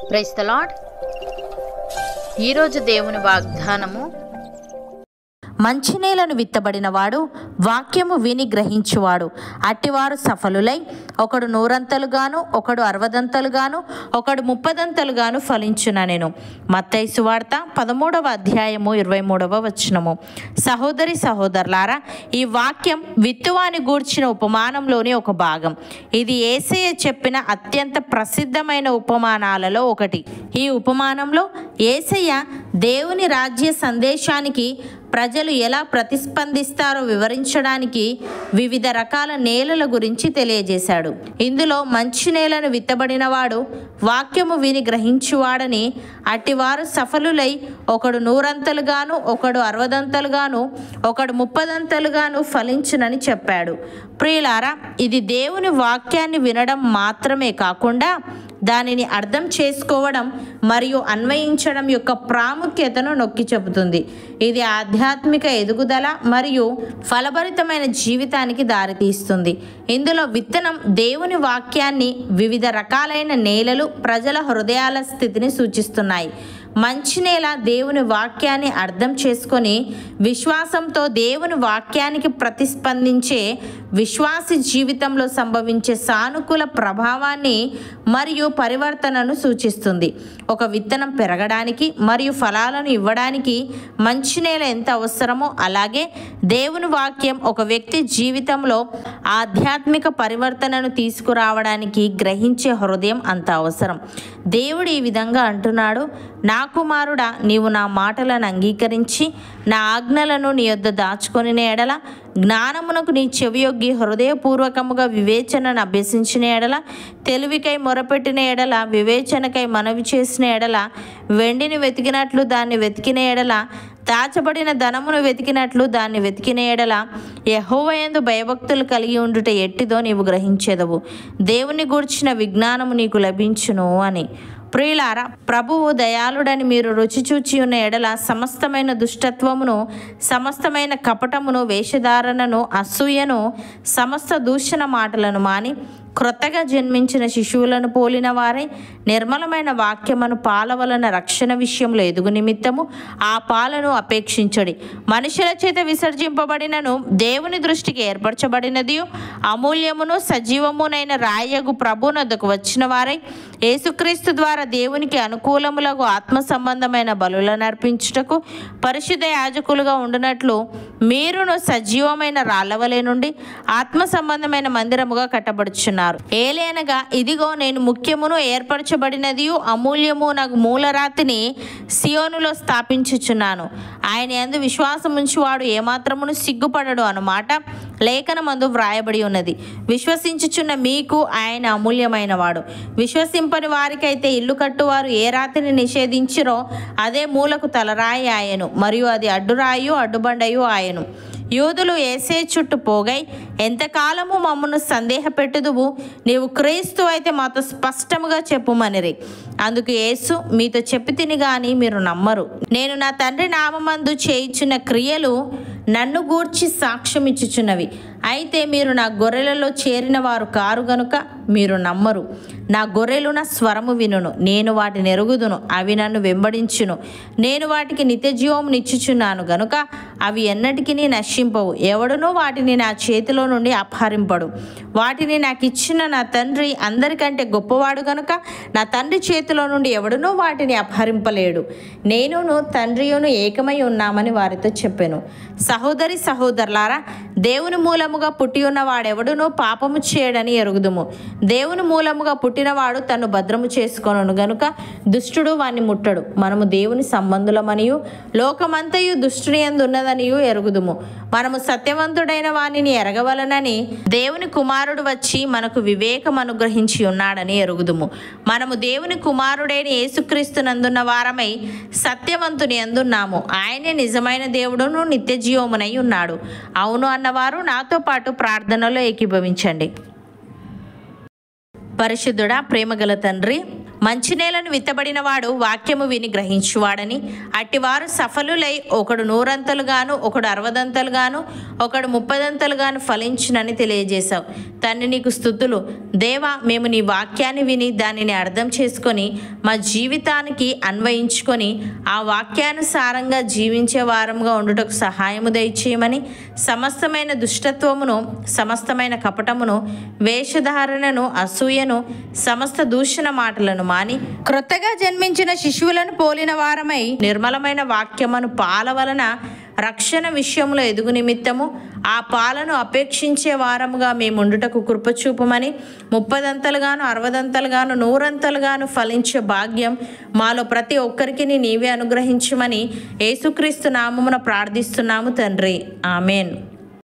Praise the lord. ఈరోజు దేవుని వాగ్దానము, మంచినేలను విత్తబడినవాడు వాక్యము విని గ్రహించువాడు అట్టివారు సఫలులై ఒకడు 100 ఒకడు 60 ఒకడు 30 ఫలించుననెను. మత్తయి సువార్త 13వ అధ్యాయము 23వ వచనము. సహోదరి సహోదరులారా, ఈ వాక్యం విత్తువాని గూర్చిన ఉపమానంలోని ఒక భాగం. ఇది యేసయ్య చెప్పిన అత్యంత ప్రసిద్ధమైన ఉపమానాలలో ఒకటి. ఈ ఉపమానంలో యేసయ్య దేవుని రాజ్య సందేశానికి ప్రజలు ఎలా ప్రతిస్పందిస్తారో వివరించడానికి వివిధ రకాల నేలల గురించి తెలియజేశాడు. ఇందులో మంచి నేలను విత్తబడినవాడు వాక్యము విని గ్రహించువాడని, అట్టివారు సఫలులై ఒకడు 100 ఒకడు 60 ఒకడు 30 ఫలించునని చెప్పాడు. ప్రియులారా, ఇది దేవుని వాక్యాన్ని వినడం మాత్రమే కాకుండా దానిని అర్థం చేసుకోవడం మరియు అన్వయించడం యొక్క ప్రాముఖ్యతను నొక్కి చెబుతుంది. ఇది ఆధ్యాత్మిక ఎదుగుదల మరియు ఫలభరితమైన జీవితానికి దారితీస్తుంది. ఇందులో విత్తనం దేవుని వాక్యాన్ని, వివిధ రకాలైన నేలలు ప్రజల హృదయాల స్థితిని సూచిస్తున్నాయి. మంచి నేల దేవుని వాక్యాన్ని అర్థం చేసుకొని విశ్వాసంతో దేవుని వాక్యానికి ప్రతిస్పందించే విశ్వాసి జీవితంలో సంభవించే సానుకూల ప్రభావాన్ని మరియు పరివర్తనను సూచిస్తుంది. ఒక విత్తనం పెరగడానికి మరియు ఫలాలను ఇవ్వడానికి మంచి నేల ఎంత అవసరమో, అలాగే దేవుని వాక్యం ఒక వ్యక్తి జీవితంలో ఆధ్యాత్మిక పరివర్తనను తీసుకురావడానికి గ్రహించే హృదయం అంత అవసరం. దేవుడు ఈ విధంగా అంటున్నాడు, నా కుమారుడా, నీవు నా మాటలను అంగీకరించి నా ఆజ్ఞలను నీ యొద్ద దాచుకొని ఎడల, జ్ఞానమునకు నీ చెవియొగ్గి హృదయపూర్వకముగా వివేచనను అభ్యసించిన ఎడల, తెలివికై మొరపెట్టిన ఎడల, వివేచనకై మనవి చేసిన ఎడల, వెండిని వెతికినట్లు దాన్ని వెతికిన ఎడల, దాచబడిన ధనమును వెతికినట్లు దాన్ని వెతికిన ఎడల, యెహోవా యందు భయభక్తులు కలిగి ఉండుట ఎట్టిదో నీవు గ్రహించెదవు. దేవుని గూర్చిన విజ్ఞానము నీకు లభించును అని. ప్రియులారా, ప్రభువు దయాళుడని మీరు రుచి చూచి ఉన్న ఎడల సమస్తమైన దుష్టత్వమును, సమస్తమైన కపటమును, వేషధారణను, అసూయను, సమస్త దూషణ మాటలను మాని క్రొత్తగా జన్మించిన శిశువులను పోలిన వారై నిర్మలమైన వాక్యమును పాల వలన రక్షణ విషయంలో ఎదుగు నిమిత్తము ఆ పాలను అపేక్షించడి. మనుషుల చేత విసర్జింపబడినను దేవుని దృష్టికి ఏర్పరచబడినది అమూల్యమును సజీవమునైన రాయగు ప్రభువునొద్దకు వచ్చిన వారై యేసుక్రీస్తు ద్వారా దేవునికి అనుకూలములకు ఆత్మ సంబంధమైన బలులను అర్పించుటకు పరిశుద్ధ యాజకులుగా ఉండునట్లు మీరును సజీవమైన రాళ్ళవలే నుండి ఆత్మ సంబంధమైన మందిరముగా కట్టబడుచున్నారు. ఏలైనగా ఇదిగో, నేను ముఖ్యమును ఏర్పరచబడినది అమూల్యము నాకు మూలరాతిని సియోనులో స్థాపించుచున్నాను. ఆయన యందు విశ్వాసముంచువాడు ఏమాత్రమును సిగ్గుపడడు అన్నమాట లేఖనమందు వ్రాయబడి ఉన్నది. విశ్వసించుచున్న మీకు ఆయన అమూల్యమైన వాడు. విశ్వసింపని వారికైతే ఇల్లు కట్టువారు ఏ రాతిని నిషేధించిరో అదే మూలకు తలరాయి ఆయను, మరియు అది అడ్డురాయు అడ్డుబండయు ఆయను. యూదులు యేసే చుట్టూ పోగై, ఎంతకాలము మమ్మను సందేహపెట్టుదువు, నీవు క్రీస్తు అయితే మాతో స్పష్టముగా చెప్పుమనిరి. అందుకు యేసు, మీతో చెప్పి తిని గాని మీరు నమ్మరు. నేను నా తండ్రి నామమందు చేయుచున్న క్రియలు నన్ను గూర్చి సాక్ష్యం ఇచ్చుచున్నవి. అయితే మీరు నా గొర్రెలలో చేరిన వారు కారు గనుక మీరు నమ్మరు. నా గొర్రెలు నా స్వరము వినును, నేను వాటిని ఎరుగుదును, అవి నన్ను వెంబడించును. నేను వాటికి నిత్యజీవము నిచ్చుచున్నాను గనుక అవి ఎన్నటికీ నశింపవు. ఎవడునూ వాటిని నా చేతిలో నుండి అపహరింపడు. వాటిని నాకు ఇచ్చిన నా తండ్రి అందరికంటే గొప్పవాడు గనుక నా తండ్రి చేతిలో నుండి ఎవడునూ వాటిని అపహరింపలేడు. నేనును తండ్రియును ఏకమై ఉన్నామని వారితో చెప్పాను. సహోదరి సహోదరులారా, దేవుని మూలముగా పుట్టి ఉన్న వాడెవడునూ పాపము చేయడని ఎరుగుదుము. దేవుని మూలముగా పుట్టినవాడు తను భద్రము చేసుకొనును గనుక దుష్టుడు వాణ్ణి ముట్టడు. మనము దేవుని సంబంధులమనియు లోకమంతయు దుష్టుని యందు ఉన్నదనియు ఎరుగుదుము. మనము సత్యవంతుడైన వానిని ఎరగవలనని దేవుని కుమారుడు వచ్చి మనకు వివేకం అనుగ్రహించి ఉన్నాడని ఎరుగుదుము. మనము దేవుని కుమారుడైన యేసుక్రీస్తు నందున్న వారమై సత్యవంతుని యందున్నాము. ఆయనే నిజమైన దేవుడును నిత్య జీవమునై ఉన్నాడు. అవును అన్నవారు నాతో పాటు ప్రార్థనలో ఏకీభవించండి. పరిశుద్ధుడా, ప్రేమగల తండ్రి, మంచినేలను విత్తబడిన వాడు వాక్యము విని గ్రహించువాడని, అట్టివారు సఫలులై ఒకడు 100 ఒకడు 60 ఒకడు 30 ఫలించునని తెలియజేశావు. తండ్రి, నీకు స్తుతులు. దేవా, మేము నీ వాక్యాన్ని విని దానిని అర్థం చేసుకొని మా జీవితానికి అన్వయించుకొని ఆ వాక్యానుసారంగా జీవించే వారంగా ఉండుటకు సహాయము దయచేయమని, సమస్తమైన దుష్టత్వమును, సమస్తమైన కపటమును, వేషధారణను, అసూయను, సమస్త దూషణ మాటలను మాని క్రొత్తగా జన్మించిన శిశువులను పోలిన వారమై నిర్మలమైన వాక్యమును పాల వలన రక్షణ విషయంలో ఎదుగు నిమిత్తము ఆ పాలను అపేక్షించే వారముగా మేముండుటకు కృపచూపమని, 30 100 ఫలించే భాగ్యం మాలో ప్రతి ఒక్కరికి నీవే అనుగ్రహించమని యేసుక్రీస్తు నామమున ప్రార్థిస్తున్నాము తండ్రి. ఆమెన్.